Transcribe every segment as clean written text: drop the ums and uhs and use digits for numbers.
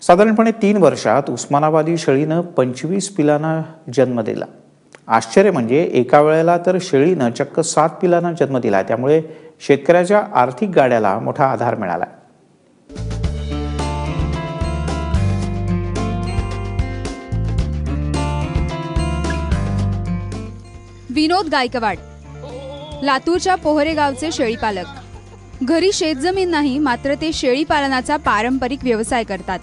साधारणपणे 3 वर्षात उस्मानाबादी शेळीनं 25 पिलांना जन्म दिला। आश्चर्य म्हणजे एका वेळेला तर शेळीनं चक्क 7 पिलांना जन्म दिला। त्यामुळे शेतकऱ्याच्या आर्थिक गाड्याला मोठा आधार मिळाला। विनोद गायकवाड लातूरच्या पोहरे गावचे शेळीपालक। घरी शेतजमीन नाही, मात्र ते शेळी पालनाचा पारंपरिक व्यवसाय करतात।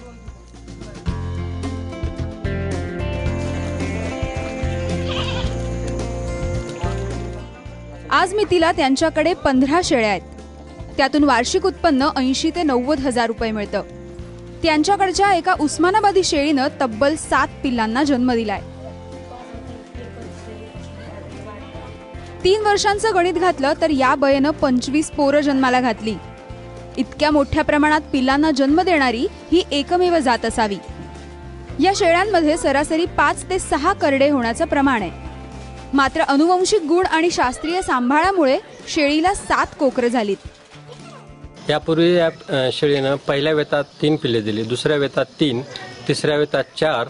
आज मितीला त्यांच्याकडे 15 शेळ्या आहेत। त्यातून वार्षिक उत्पन्न 80 ते 90 हजार रुपये मिळतं। त्यांच्याकडच्या एका उस्मानाबादी शेळीनं तब्बल 7 पिल्लांना जन्म दिलाय। 3 वर्षांचं गणित घातलं तर या बयेनं 25 पोरं जन्माला घातली। इतक्या मोठ्या प्रमाणात पिल्लांना जन्म देणारी ही एकमेव जात असावी। या शेळ्यांमध्ये सरासरी 5 ते 6 करडे होण्याचं प्रमाण आहे। मात्र अनुवंशिक गुण आणि शास्त्रीय सांभाळामुळे शेळीला 7 कोकरं झालीत। यापूर्वी या शेळीनं पहिल्या वेतात 3 पिल्ले दिली, दुसऱ्या वेतात 3, तिसऱ्या वेतात 4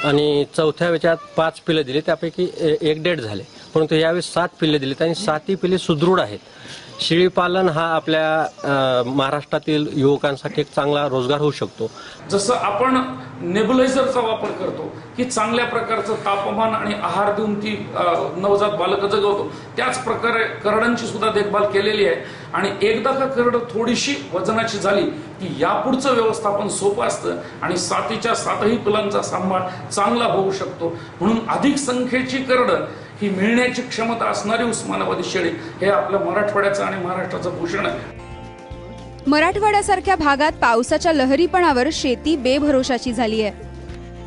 आणि चौथ्या वेतात 5 पिल्ले दिली। त्यापैकी 1.5 झाले, परंतु यावेळी 7 पिल्ले दिलीत आणि 7ही पिल्ले सुदृढ आहेत। शेळी पालन हा आपल्या महाराष्ट्रातील युवकांसाठी एक चांगला रोजगार होऊ शकतो। जसं आपण नेब्युलायझरचा वापर करतो की चांगल्या प्रकारचं तापमान आणि आहार देऊन ती नवजात बालक जगवतो, त्याच प्रकारे करडांची सुद्धा देखभाल केलेली आहे। आणि एकदा का करड थोडीशी वजनाची झाली की यापुढचं व्यवस्थापन सोपं असतं आणि 7च्या 7ही पिलांचा सांभाळ चांगला होऊ शकतो। म्हणून अधिक संख्येची करड ही मिळण्याची क्षमता असणारी उस्मानाबादी शेळी हे आपल्या मराठवाड्याचं आणि महाराष्ट्राचं भूषण आहे। मराठवाड्यासारख्या भागात पावसाच्या लहरीपणावर शेती बेभरोशाची झाली आहे।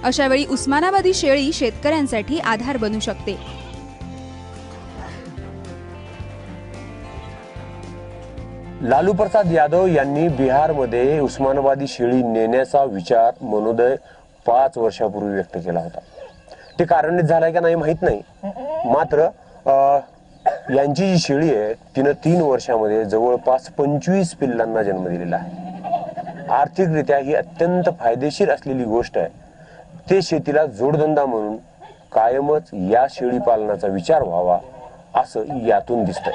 अशा वेळी उस्मानाबादी शेळी शेतकऱ्यांसाठी आधार बनू शकते। लालू प्रसाद यादव यांनी बिहारमध्ये उस्मानाबादी शेळी नेण्याचा विचार मनोदय 5 वर्षापूर्वी व्यक्त केला होता। ते कार्यान्वित झालाय का नाही माहित नाही, मात्र यांची जी शेळी आहे तिनं 3 वर्षामध्ये जवळपास 25 पिल्लांना जन्म दिलेला आहे। आर्थिकरित्या ही अत्यंत फायदेशीर असलेली गोष्ट आहे। ते शेतीला जोडधंदा म्हणून कायमच या शेळी पालनाचा विचार व्हावा असं यातून दिसतंय।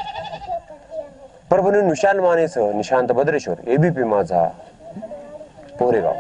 परभणी विशाल मानेसह निशांत बद्रेश्वर, एबीपी माझा, पोहरेगाव।